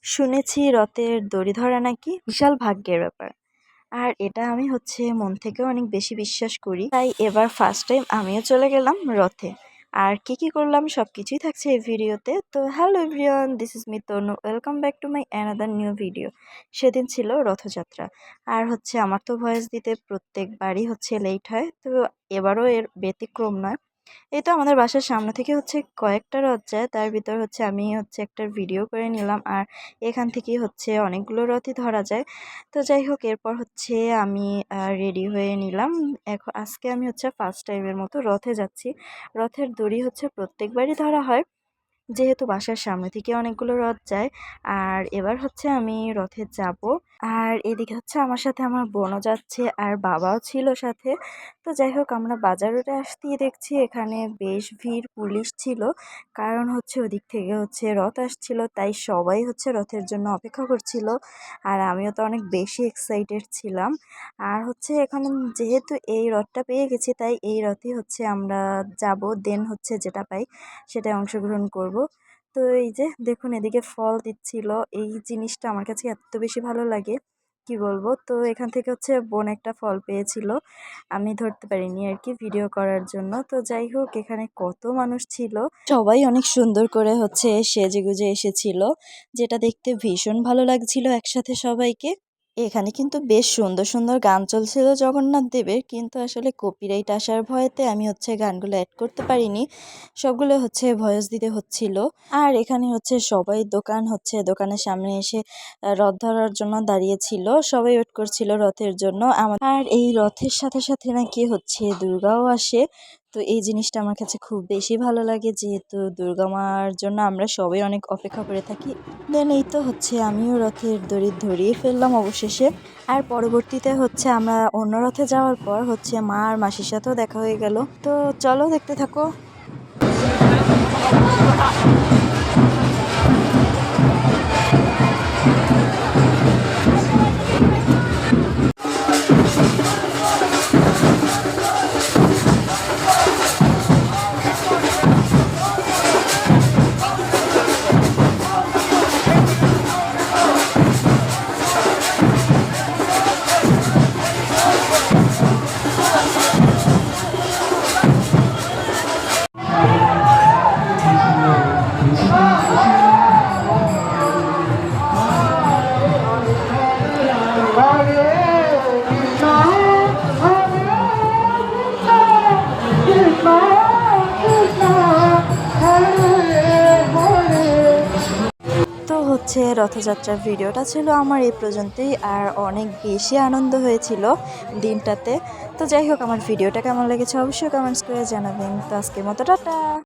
শুনেছি রথের দড়ি ধরা নাকি বিশাল ভাগ্যের ব্যাপার। আর এটা আমি মন থেকেও অনেক বেশি বিশ্বাস করি। তাই এবার ফার্স্ট টাইম আমিও চলে গেলাম রথে। আর কি করলাম সবকিছুই থাকছে এই ভিডিওতে। তো hello everyone, this is me Tanu, welcome back to my another new video. সেদিন ছিল রথযাত্রা। আর আমার তো ভয়েস দিতে প্রত্যেকবারই লেট হয়, তো এবারও এর ব্যতিক্রম নয়। এই তো আমাদের বাসার সামনে থেকে কয়েকটা রথ যায়, তার ভিতর আমি একটা ভিডিও করে নিলাম। আর এখান থেকেই অনেকগুলো রথই ধরা যায়। তো যাই হোক, এরপর আমি রেডি হয়ে নিলাম। এখন আজকে আমি ফার্স্ট টাইমের মতো রথে যাচ্ছি। রথের দড়ি প্রত্যেকবারই ধরা হয়, যেহেতু বাসার সামনে থেকে অনেকগুলো রথ যায়। আর এবার আমি রথে যাব। আর এদিকে আমার সাথে আমার বোনও যাচ্ছে, আর বাবাও ছিল সাথে। তো যাই হোক, আমরা বাজার রোডে আসতেই দেখছি এখানে বেশ ভিড়, পুলিশ ছিল। কারণ ওদিক থেকে রথ আসছিল, তাই সবাই রথের জন্য অপেক্ষা করছিল। আর আমিও তো অনেক বেশি এক্সাইটেড ছিলাম। আর এখানে যেহেতু এই রথটা পেয়ে গেছি, তাই এই রথই আমরা যাব। দেন যেটা পাই সেটাই অংশগ্রহণ করব। তো এই যে দেখুন, এদিকে ফল দিচ্ছিল। এই জিনিসটা আমার কাছে এত বেশি ভালো লাগে, কি বলবো। তো এখান থেকে বোন একটা ফল পেয়েছিল, আমি ধরতে পারিনি আর কি ভিডিও করার জন্য। তো যাই হোক, এখানে কত মানুষ ছিল, সবাই অনেক সুন্দর করে সেজেগুজে এসেছিল, যেটা দেখতে ভীষণ ভালো লাগছিল একসাথে সবাইকে। এখানে কিন্তু বেশ সুন্দর সুন্দর গান চলছিল জগন্নাথ দেবের, কিন্তু আসলে কপিরাইট আসার ভয়েতে আমি গানগুলো অ্যাড করতে পারিনি, সবগুলো ভয়েস দিতে হচ্ছিল। আর এখানে সবাই দোকানের সামনে এসে রথ ধরার জন্য দাঁড়িয়েছিল, সবাই ওয়েট করছিল রথের জন্য। আর এই রথের সাথে সাথে নাকি দুর্গাও আসে। তো এই জিনিসটা আমার কাছে খুব বেশি ভালো লাগে, যেহেতু দুর্গা মার জন্য আমরা সবাই অনেক অপেক্ষা করে থাকি। দেন এই তো আমিও রথের দড়ি ধরিয়ে ফেললাম অবশেষে। আর পরবর্তীতে আমরা অন্য রথে যাওয়ার পর মা আর মাসির সাথেও দেখা হয়ে গেল। তো চলো দেখতে থাকো। রথযাত্রার ভিডিওটা ছিল আমার এই পর্যন্তই। আর অনেক বেশি আনন্দ হয়েছিল দিনটাতে। তো যাই হোক, আমার ভিডিওটা কেমন লেগেছে অবশ্যই কমেন্টস করে জানাবেন। তো আজকের মতো টাটা।